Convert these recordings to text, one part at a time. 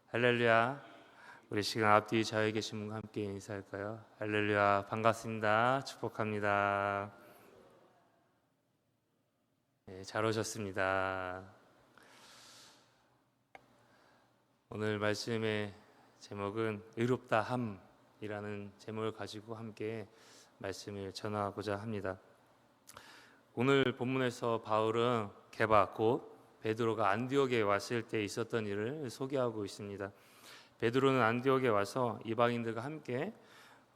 할렐루야. 우리 시간 앞뒤 좌우에 계신 분과 함께 인사할까요? 할렐루야. 반갑습니다. 축복합니다. 네, 잘 오셨습니다. 오늘 말씀의 제목은 의롭다 함이라는 제목을 가지고 함께 말씀을 전하고자 합니다. 오늘 본문에서 바울은 게바 곧 베드로가 안디옥에 왔을 때 있었던 일을 소개하고 있습니다. 베드로는 안디옥에 와서 이방인들과 함께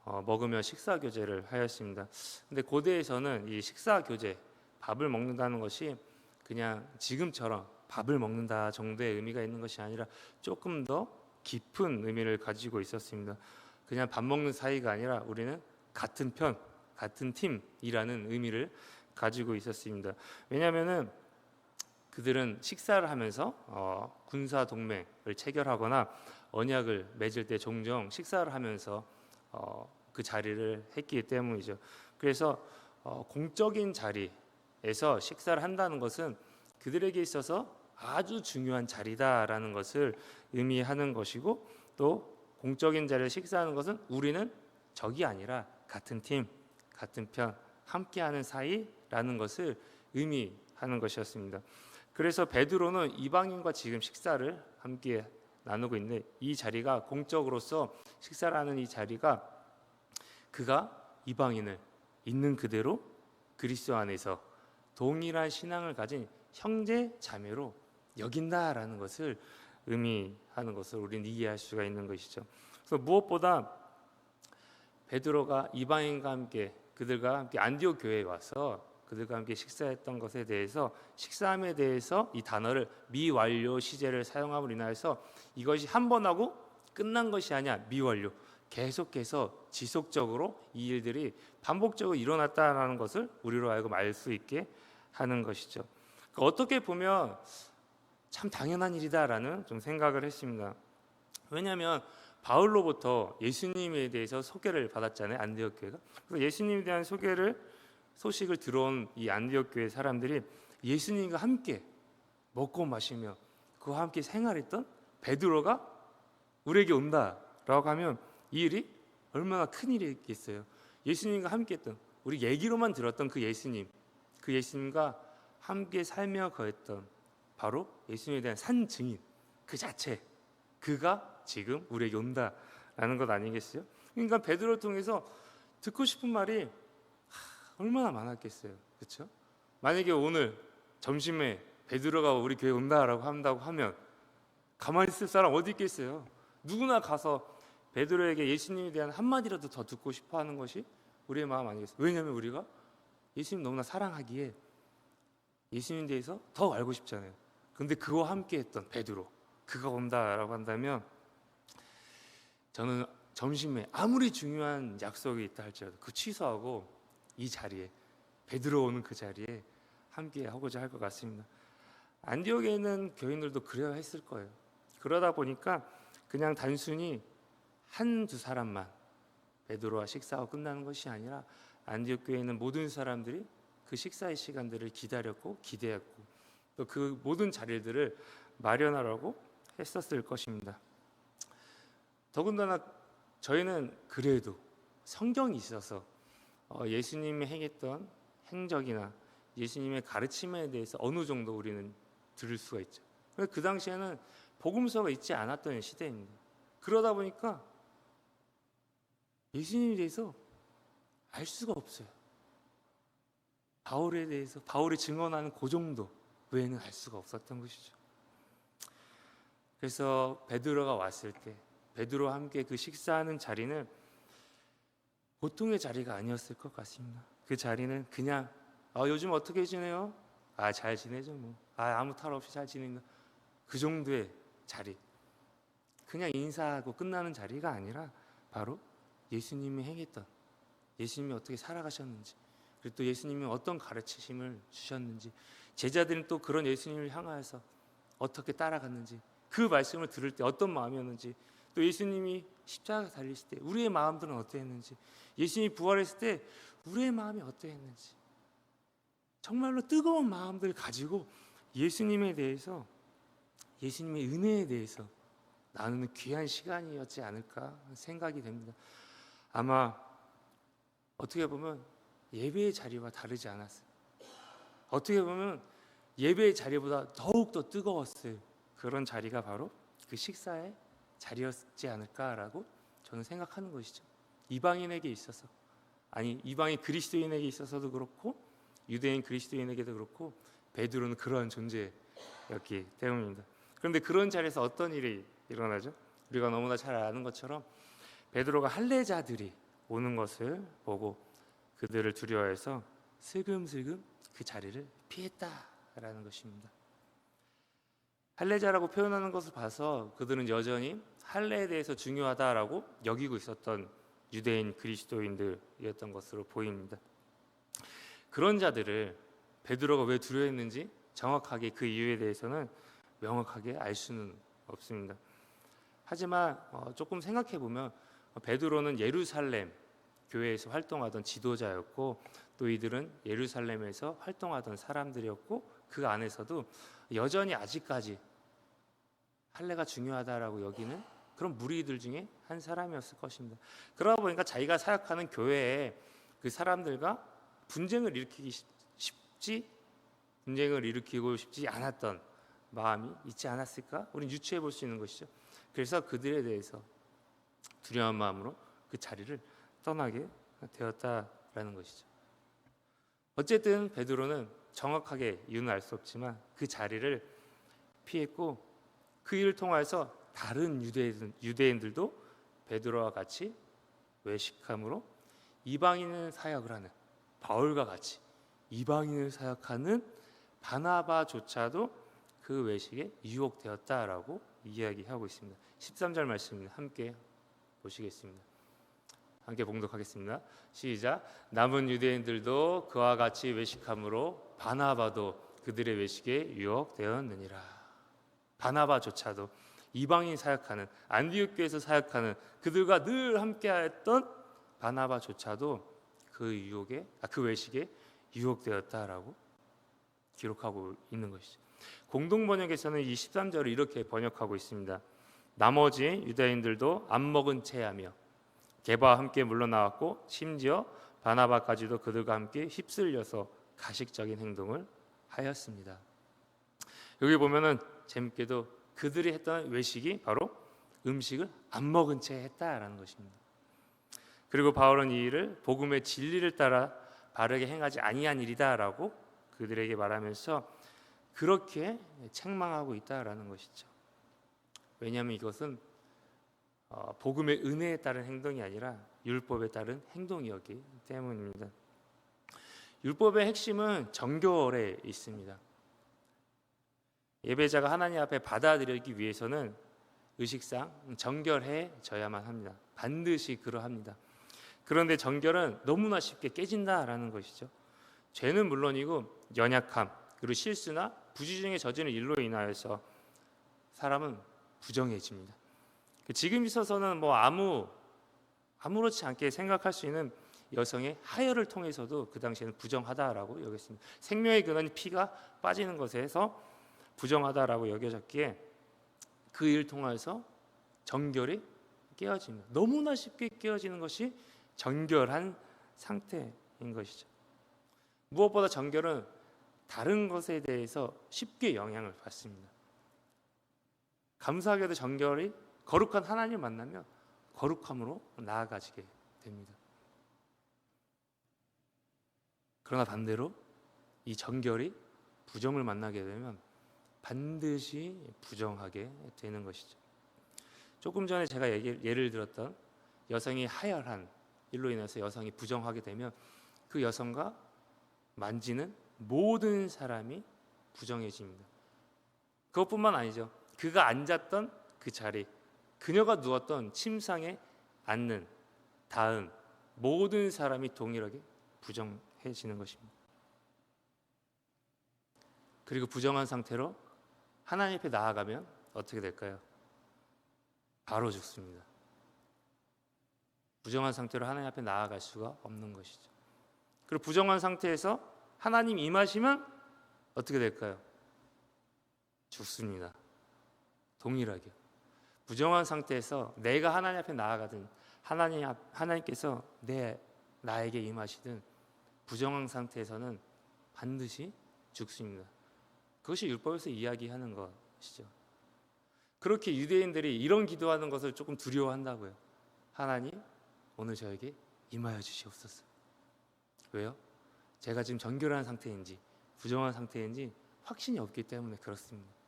먹으며 식사 교제를 하였습니다. 근데 고대에서는 이 식사 교제, 밥을 먹는다는 것이 그냥 지금처럼 밥을 먹는다 정도의 의미가 있는 것이 아니라 조금 더 깊은 의미를 가지고 있었습니다. 그냥 밥 먹는 사이가 아니라 우리는 같은 편, 같은 팀이라는 의미를 가지고 있었습니다. 왜냐하면은 그들은 식사를 하면서 군사 동맹을 체결하거나 언약을 맺을 때 종종 식사를 하면서 그 자리를 했기 때문이죠. 그래서 공적인 자리에서 식사를 한다는 것은 그들에게 있어서 아주 중요한 자리다라는 것을 의미하는 것이고, 또 공적인 자리에 식사하는 것은 우리는 적이 아니라 같은 팀, 같은 편, 함께하는 사이라는 것을 의미하는 것이었습니다. 그래서 베드로는 이방인과 지금 식사를 함께 나누고 있는데, 이 자리가 공적으로서 식사를 하는 이 자리가 그가 이방인을 있는 그대로 그리스도 안에서 동일한 신앙을 가진 형제 자매로 여긴다라는 것을 의미하는 것을 우리는 이해할 수가 있는 것이죠. 그래서 무엇보다 베드로가 이방인과 함께 그들과 함께 안디옥 교회에 와서 그들과 함께 식사했던 것에 대해서, 식사함에 대해서 이 단어를 미완료 시제를 사용함으로 인하여서 이것이 한 번 하고 끝난 것이 아니야. 미완료, 계속해서 지속적으로 이 일들이 반복적으로 일어났다는 것을 우리로 하여금 알 수 있게 하는 것이죠. 그러니까 어떻게 보면 참 당연한 일이다라는 좀 생각을 했습니다. 왜냐하면 바울로부터 예수님에 대해서 소개를 받았잖아요, 안디옥 교회가. 그래서 예수님에 대한 소식을 들어온 이 안디옥 교회 사람들이 예수님과 함께 먹고 마시며 그와 함께 생활했던 베드로가 우리에게 온다라고 하면 이 일이 얼마나 큰 일이겠어요. 예수님과 함께했던, 우리 얘기로만 들었던 그 예수님과 함께 살며 거했던 바로 예수님에 대한 산 증인 그 자체, 그가 지금 우리에게 온다라는 것 아니겠어요? 그러니까 베드로를 통해서 듣고 싶은 말이 얼마나 많았겠어요. 그렇죠? 만약에 오늘 점심에 베드로가 우리 교회 온다라고 한다고 하면 가만히 있을 사람 어디 있겠어요? 누구나 가서 베드로에게 예수님에 대한 한마디라도 더 듣고 싶어 하는 것이 우리의 마음 아니겠어요? 왜냐하면 우리가 예수님 너무나 사랑하기에 예수님에 대해서 더 알고 싶잖아요. 그런데 그와 함께 했던 베드로, 그가 온다라고 한다면 저는 점심에 아무리 중요한 약속이 있다 할지라도 그 취소하고 이 자리에, 베드로 오는 그 자리에 함께 하고자 할 것 같습니다. 안디옥에 있는 교인들도 그래야 했을 거예요. 그러다 보니까 그냥 단순히 한두 사람만 베드로와 식사하고 끝나는 것이 아니라 안디옥 교회에 있는 모든 사람들이 그 식사의 시간들을 기다렸고 기대했고 또 그 모든 자리들을 마련하라고 했었을 것입니다. 더군다나 저희는 그래도 성경이 있어서 예수님이 행했던 행적이나 예수님의 가르침에 대해서 어느 정도 우리는 들을 수가 있죠. 그 당시에는 복음서가 있지 않았던 시대입니다. 그러다 보니까 예수님에 대해서 알 수가 없어요. 바울에 대해서, 바울이 증언하는 그 정도 외에는 알 수가 없었던 것이죠. 그래서 베드로가 왔을 때 베드로와 함께 그 식사하는 자리는 보통의 자리가 아니었을 것 같습니다. 그 자리는 그냥 요즘 어떻게 지내요? 잘 지내죠 뭐. 아무 탈 없이 잘 지낸다. 그 정도의 자리, 그냥 인사하고 끝나는 자리가 아니라 바로 예수님이 행했던, 예수님이 어떻게 살아가셨는지, 그리고 또 예수님이 어떤 가르치심을 주셨는지, 제자들은 또 그런 예수님을 향하여서 어떻게 따라갔는지, 그 말씀을 들을 때 어떤 마음이었는지, 또 예수님이 십자가 달리실 때 우리의 마음들은 어떠했는지, 예수님이 부활했을 때 우리의 마음이 어떠했는지, 정말로 뜨거운 마음들을 가지고 예수님에 대해서, 예수님의 은혜에 대해서 나누는 귀한 시간이었지 않을까 생각이 됩니다. 아마 어떻게 보면 예배의 자리와 다르지 않았어요. 어떻게 보면 예배의 자리보다 더욱더 뜨거웠을 그런 자리가 바로 그 식사의 자리였지 않을까라고 저는 생각하는 것이죠. 이방인에게 있어서, 아니 이방인 그리스도인에게 있어서도 그렇고 유대인 그리스도인에게도 그렇고 베드로는 그러한 존재였기 때문입니다. 그런데 그런 자리에서 어떤 일이 일어나죠? 우리가 너무나 잘 아는 것처럼 베드로가 할례자들이 오는 것을 보고 그들을 두려워해서 슬금슬금 그 자리를 피했다라는 것입니다. 할례자라고 표현하는 것을 봐서 그들은 여전히 할례에 대해서 중요하다라고 여기고 있었던 유대인 그리스도인들이었던 것으로 보입니다. 그런 자들을 베드로가 왜 두려워했는지 정확하게 그 이유에 대해서는 명확하게 알 수는 없습니다. 하지만 조금 생각해 보면 베드로는 예루살렘 교회에서 활동하던 지도자였고 또 이들은 예루살렘에서 활동하던 사람들이었고 그 안에서도 여전히 아직까지 할례가 중요하다라고 여기는 그런 무리들 중에 한 사람이었을 것입니다. 그러다 보니까 자기가 사역하는 교회에 그 사람들과 분쟁을 일으키고 싶지 않았던 마음이 있지 않았을까? 우리는 유추해 볼 수 있는 것이죠. 그래서 그들에 대해서 두려운 마음으로 그 자리를 떠나게 되었다라는 것이죠. 어쨌든 베드로는 정확하게 이유는 알 수 없지만 그 자리를 피했고 그 일을 통해서 다른 유대인들도 베드로와 같이 외식함으로 이방인을 사역을 하는 바울과 같이 이방인을 사역하는 바나바조차도 그 외식에 유혹되었다라고 이야기하고 있습니다. 13절 말씀입니다. 함께 보시겠습니다. 함께 봉독하겠습니다. 시작. 남은 유대인들도 그와 같이 외식함으로 바나바도 그들의 외식에 유혹되었느니라. 바나바조차도 이방인 사역하는 안디옥 교회에서 사역하는 그들과 늘 함께했던 바나바조차도 그 외식에 유혹되었다라고 기록하고 있는 것이죠. 공동 번역에서는 이 13절을 이렇게 번역하고 있습니다. 나머지 유대인들도 안 먹은 채하며 게바와 함께 물러나왔고 심지어 바나바까지도 그들과 함께 휩쓸려서 가식적인 행동을 하였습니다. 여기 보면은 재밌게도 그들이 했던 외식이 바로 음식을 안 먹은 채 했다라는 것입니다. 그리고 바울은 이 일을 복음의 진리를 따라 바르게 행하지 아니한 일이다라고 그들에게 말하면서 그렇게 책망하고 있다라는 것이죠. 왜냐하면 이것은 복음의 은혜에 따른 행동이 아니라 율법에 따른 행동이었기 때문입니다. 율법의 핵심은 정결에 있습니다. 예배자가 하나님 앞에 받아들이기 위해서는 의식상 정결해져야만 합니다. 반드시 그러합니다. 그런데 정결은 너무나 쉽게 깨진다라는 것이죠. 죄는 물론이고 연약함 그리고 실수나 부지중에 저지른 일로 인하여서 사람은 부정해집니다. 지금 있어서는 아무렇지 않게 생각할 수 있는 여성의 하혈을 통해서도 그 당시에는 부정하다라고 여겼습니다. 생명의 근원이 피가 빠지는 것에서 부정하다라고 여겨졌기에 그 일을 통해서 정결이 깨어집니다. 너무나 쉽게 깨어지는 것이 정결한 상태인 것이죠. 무엇보다 정결은 다른 것에 대해서 쉽게 영향을 받습니다. 감사하게도 정결이 거룩한 하나님을 만나면 거룩함으로 나아가지게 됩니다. 그러나 반대로 이 정결이 부정을 만나게 되면 반드시 부정하게 되는 것이죠. 조금 전에 제가 예를 들었던 여성이 하혈한 일로 인해서 여성이 부정하게 되면 그 여성과 만지는 모든 사람이 부정해집니다. 그것뿐만 아니죠. 그가 앉았던 그 자리, 그녀가 누웠던 침상에 앉는 다음 모든 사람이 동일하게 부정해지는 것입니다. 그리고 부정한 상태로 하나님 앞에 나아가면 어떻게 될까요? 바로 죽습니다. 부정한 상태로 하나님 앞에 나아갈 수가 없는 것이죠. 그리고 부정한 상태에서 하나님 임하시면 어떻게 될까요? 죽습니다. 동일하게. 부정한 상태에서 내가 하나님 앞에 나아가든 하나님께서 나에게 임하시든 부정한 상태에서는 반드시 죽습니다. 그것이 율법에서 이야기하는 것이죠. 그렇게 유대인들이 이런 기도하는 것을 조금 두려워한다고요. 하나님, 오늘 저에게 임하여 주시옵소서. 왜요? 제가 지금 정결한 상태인지 부정한 상태인지 확신이 없기 때문에 그렇습니다.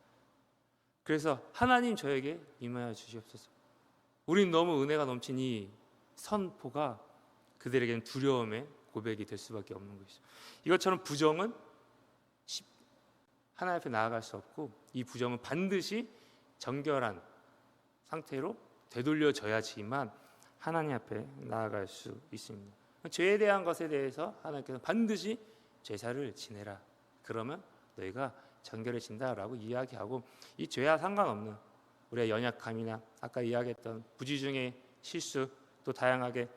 그래서 하나님 저에게 임하여 주시옵소서. 우린 너무 은혜가 넘친 이 선포가 그들에게는 두려움의 고백이 될 수밖에 없는 것이죠. 이것처럼 부정은 하나님 앞에 나아갈 수 없고, 이 부정은 반드시 정결한 상태로 되돌려져야지만 하나님 앞에 나아갈 수 있습니다. 죄에 대한 것에 대해서 하나님께서 반드시 제사를 지내라. 그러면 너희가 정결해진다라고 이야기하고, 이 죄와 상관없는 우리의 연약함이나 아까 이야기했던 부지 중에 실수, 또 다양하게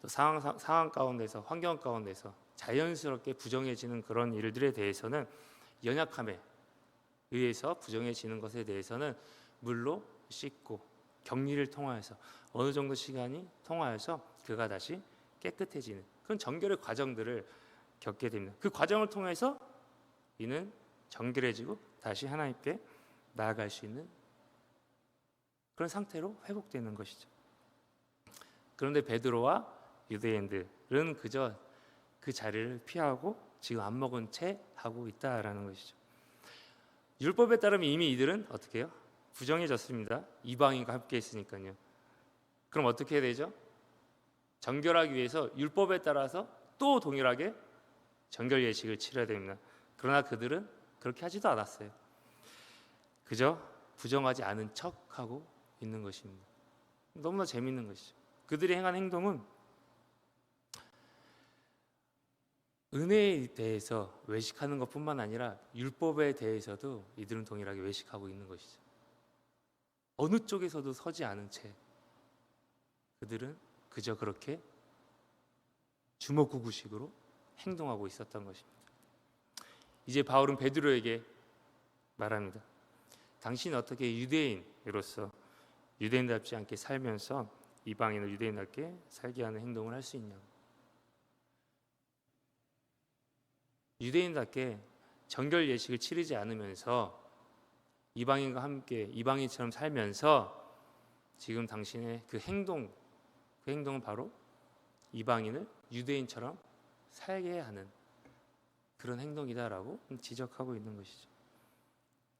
또 상황 가운데서, 환경 가운데서 자연스럽게 부정해지는 그런 일들에 대해서는, 연약함에 의해서 부정해지는 것에 대해서는 물로 씻고 격리를 통하여서 어느 정도 시간이 통하여서 그가 다시 깨끗해지는 그런 정결의 과정들을 겪게 됩니다. 그 과정을 통해서 이는 정결해지고 다시 하나님께 나아갈 수 있는 그런 상태로 회복되는 것이죠. 그런데 베드로와 유대인들은 그저 그 자리를 피하고 지금 안 먹은 채 하고 있다라는 것이죠. 율법에 따르면 이미 이들은 어떻게 해요? 부정해졌습니다. 이방인과 함께 있으니까요. 그럼 어떻게 해야 되죠? 정결하기 위해서 율법에 따라서 또 동일하게 정결 예식을 치러야 됩니다. 그러나 그들은 그렇게 하지도 않았어요. 그저 부정하지 않은 척하고 있는 것입니다. 너무나 재미있는 것이죠. 그들이 행한 행동은 은혜에 대해서 외식하는 것뿐만 아니라 율법에 대해서도 이들은 동일하게 외식하고 있는 것이죠. 어느 쪽에서도 서지 않은 채 그들은 그저 그렇게 주먹구구식으로 행동하고 있었던 것입니다. 이제 바울은 베드로에게 말합니다. 당신은 어떻게 유대인으로서 유대인답지 않게 살면서 이방인을 유대인답게 살게 하는 행동을 할 수 있냐고. 유대인답게 정결 예식을 치르지 않으면서 이방인과 함께 이방인처럼 살면서 지금 당신의 그 행동은 바로 이방인을 유대인처럼 살게 하는 그런 행동이다라고 지적하고 있는 것이죠.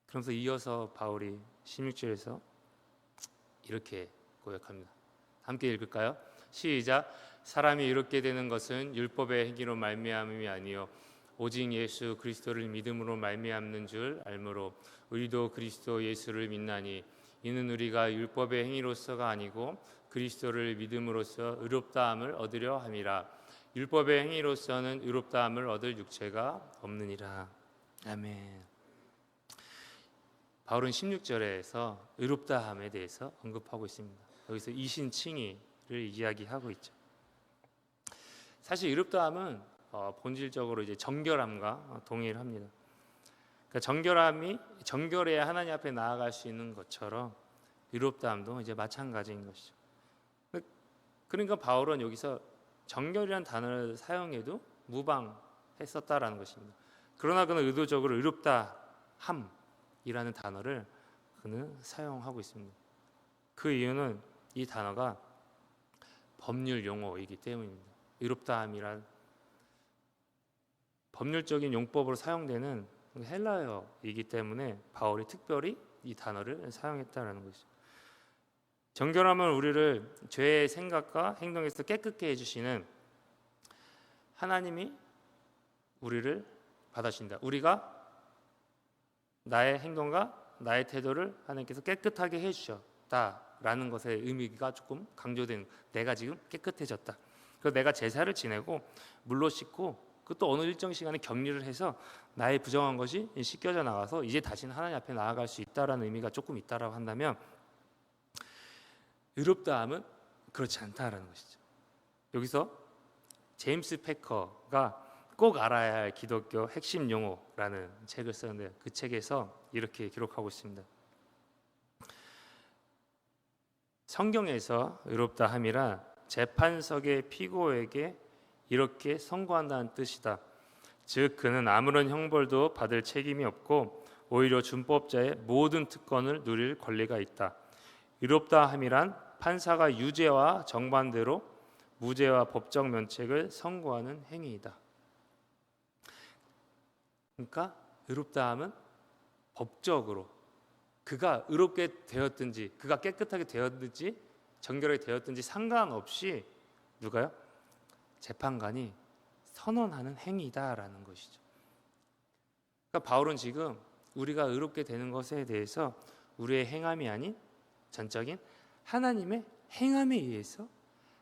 그러면서 이어서 바울이 16절에서 이렇게 고백합니다. 함께 읽을까요? 시작. 사람이 이렇게 되는 것은 율법의 행위로 말미암음이 아니요 오직 예수 그리스도를 믿음으로 말미암는 줄 알므로 우리도 그리스도 예수를 믿나니 이는 우리가 율법의 행위로서가 아니고 그리스도를 믿음으로써 의롭다함을 얻으려 함이라. 율법의 행위로서는 의롭다함을 얻을 육체가 없느니라. 아멘. 바울은 16절에서 의롭다함에 대해서 언급하고 있습니다. 여기서 이신칭의를 이야기하고 있죠. 사실 의롭다함은 본질적으로 이제 정결함과 동일합니다. 그러니까 정결해야 하나님 앞에 나아갈 수 있는 것처럼 의롭다함도 이제 마찬가지인 것이죠. 그러니까 바울은 여기서 정결이라는 단어를 사용해도 무방했었다라는 것입니다. 그러나 그는 의도적으로 의롭다함이라는 단어를 그는 사용하고 있습니다. 그 이유는 이 단어가 법률 용어이기 때문입니다. 의롭다함이란 법률적인 용법으로 사용되는 헬라어이기 때문에 바울이 특별히 이 단어를 사용했다라는 것이죠. 정결함은 우리를 죄의 생각과 행동에서 깨끗게 해주시는 하나님이 우리를 받아주신다. 우리가 나의 행동과 나의 태도를 하나님께서 깨끗하게 해주셨다라는 것의 의미가 조금 강조된, 내가 지금 깨끗해졌다. 그래서 내가 제사를 지내고 물로 씻고 그것도 어느 일정 시간에 격리를 해서 나의 부정한 것이 씻겨져 나가서 이제 다시는 하나님 앞에 나아갈 수 있다라는 의미가 조금 있다라고 한다면, 의롭다함은 그렇지 않다라는 것이죠. 여기서 제임스 패커가 꼭 알아야 할 기독교 핵심 용어라는 책을 썼는데 그 책에서 이렇게 기록하고 있습니다. 성경에서 의롭다 함이라 재판석의 피고에게 이렇게 선고한다는 뜻이다. 즉 그는 아무런 형벌도 받을 책임이 없고 오히려 준법자의 모든 특권을 누릴 권리가 있다. 의롭다 함이란 판사가 유죄와 정반대로 무죄와 법적 면책을 선고하는 행위이다. 그러니까 의롭다 함은 법적으로 그가 의롭게 되었든지 그가 깨끗하게 되었든지 정결하게 되었든지 상관없이 누가요? 재판관이 선언하는 행위다라는 것이죠. 그러니까 바울은 지금 우리가 의롭게 되는 것에 대해서 우리의 행함이 아닌 전적인 하나님의 행함에 의해서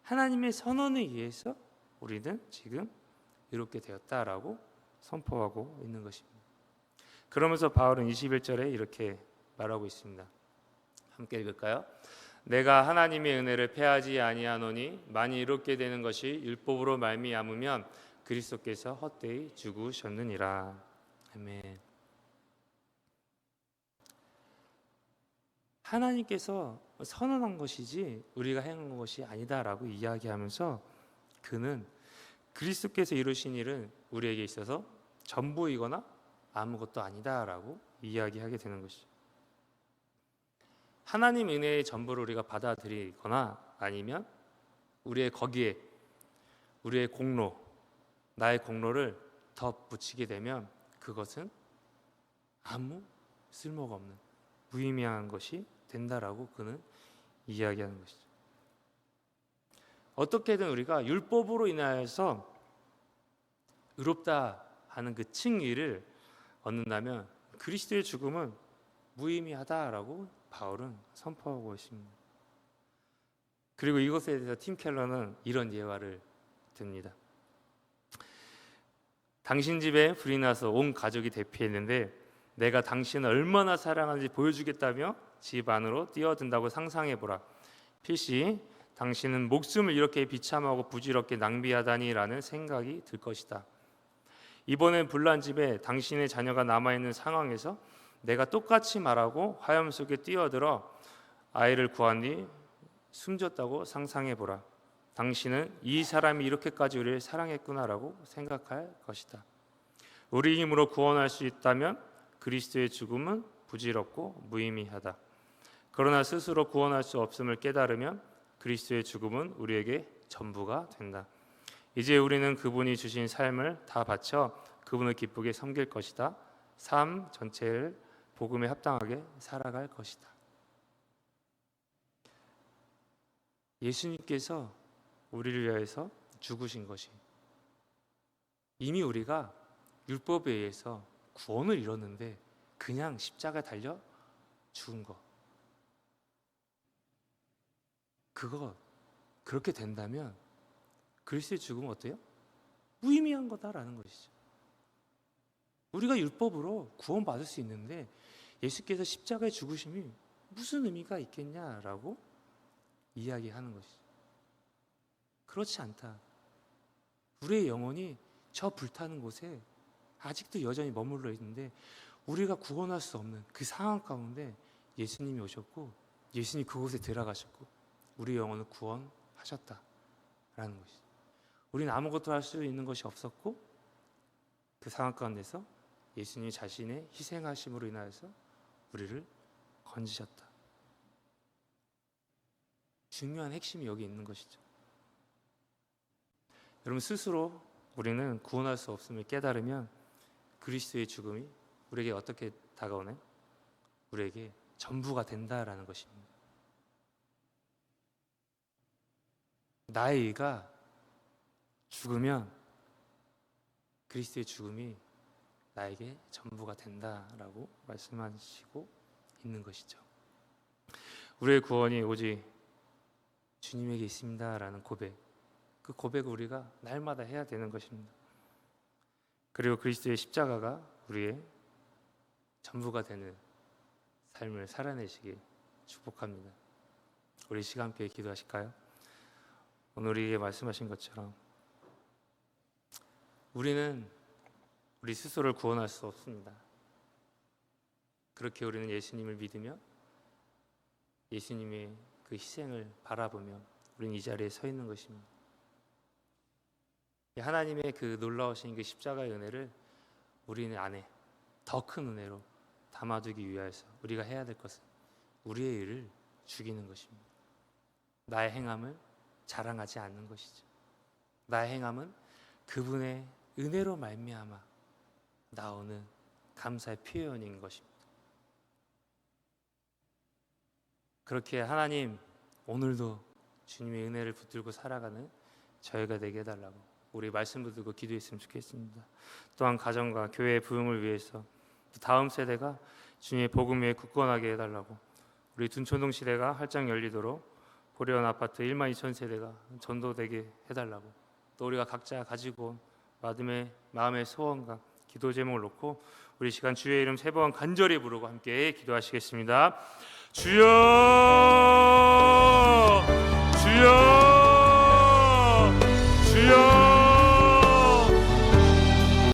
하나님의 선언에 의해서 우리는 지금 의롭게 되었다라고 선포하고 있는 것입니다. 그러면서 바울은 21절에 이렇게 말하고 있습니다. 함께 읽을까요? 내가 하나님의 은혜를 패하지 아니하노니 만일 이렇게 되는 것이 율법으로 말미암으면 그리스도께서 헛되이 죽으셨느니라. 아멘. 하나님께서 선언한 것이지 우리가 행한 것이 아니다라고 이야기하면서 그는 그리스도께서 이루신 일은 우리에게 있어서 전부이거나 아무것도 아니다라고 이야기하게 되는 것이죠. 하나님 은혜의 전부를 우리가 받아들이거나 아니면 우리의 거기에 우리의 공로, 나의 공로를 덧붙이게 되면 그것은 아무 쓸모가 없는 무의미한 것이 된다라고 그는 이야기하는 것이죠. 어떻게든 우리가 율법으로 인하여서 의롭다 하는 그 칭의를 얻는다면 그리스도의 죽음은 무의미하다라고 바울은 선포하고 있습니다. 그리고 이것에 대해서 팀 켈러는 이런 예화를 듭니다. 당신 집에 불이 나서 온 가족이 대피했는데 내가 당신을 얼마나 사랑하는지 보여주겠다며 집 안으로 뛰어든다고 상상해보라. 필시 당신은 목숨을 이렇게 비참하고 부질없게 낭비하다니라는 생각이 들 것이다. 이번에 불난 집에 당신의 자녀가 남아있는 상황에서 내가 똑같이 말하고 화염 속에 뛰어들어 아이를 구한 뒤 숨졌다고 상상해보라. 당신은 이 사람이 이렇게까지 우리를 사랑했구나라고 생각할 것이다. 우리 힘으로 구원할 수 있다면 그리스도의 죽음은 부질없고 무의미하다. 그러나 스스로 구원할 수 없음을 깨달으면 그리스도의 죽음은 우리에게 전부가 된다. 이제 우리는 그분이 주신 삶을 다 바쳐 그분을 기쁘게 섬길 것이다. 삶 전체를 복음에 합당하게 살아갈 것이다. 예수님께서 우리를 위하여서 죽으신 것이 이미 우리가 율법에 의해서 구원을 이뤘는데 그냥 십자가에 달려 죽은 것, 그거 그렇게 된다면 그리스도의 죽음은 어때요? 무의미한 거다라는 것이죠. 우리가 율법으로 구원받을 수 있는데 예수께서 십자가에 죽으심이 무슨 의미가 있겠냐라고 이야기하는 것이죠. 그렇지 않다. 우리의 영혼이 저 불타는 곳에 아직도 여전히 머물러 있는데 우리가 구원할 수 없는 그 상황 가운데 예수님이 오셨고 예수님이 그곳에 들어가셨고 우리 영혼을 구원하셨다라는 것이죠. 우리는 아무것도 할 수 있는 것이 없었고 그 상황 가운데서 예수님이 자신의 희생하심으로 인하여서 우리를 건지셨다. 중요한 핵심이 여기 있는 것이죠. 여러분 스스로 우리는 구원할 수 없음을 깨달으면 그리스도의 죽음이 우리에게 어떻게 다가오나요? 우리에게 전부가 된다라는 것입니다. 나의 의가 죽으면 그리스도의 죽음이 나에게 전부가 된다라고 말씀하시고 있는 것이죠. 우리의 구원이 오직 주님에게 있습니다라는 고백, 그 고백을 우리가 날마다 해야 되는 것입니다. 그리고 그리스도의 십자가가 우리의 전부가 되는 삶을 살아내시길 축복합니다. 우리 시간 함께 기도하실까요? 오늘 우리에게 말씀하신 것처럼 우리는 우리 스스로를 구원할 수 없습니다. 그렇게 우리는 예수님을 믿으며 예수님의 그 희생을 바라보며 우리는 이 자리에 서 있는 것입니다. 하나님의 그 놀라우신 그 십자가의 은혜를 우리는 안에 더 큰 은혜로 담아두기 위하여서 우리가 해야 될 것은 우리의 일을 죽이는 것입니다. 나의 행함을 자랑하지 않는 것이죠. 나의 행함은 그분의 은혜로 말미암아 나오는 감사의 표현인 것입니다. 그렇게 하나님, 오늘도 주님의 은혜를 붙들고 살아가는 저희가 되게 해달라고 우리 말씀 붙들고 기도했으면 좋겠습니다. 또한 가정과 교회의 부흥을 위해서 또 다음 세대가 주님의 복음 위에 굳건하게 해달라고, 우리 둔촌동 시대가 활짝 열리도록 보리원 아파트 1만 2천 세대가 전도되게 해달라고, 또 우리가 각자 가지고 마음의 소원과 기도 제목을 놓고 우리 시간 주의 이름 3번 간절히 부르고 함께 기도하시겠습니다. 주여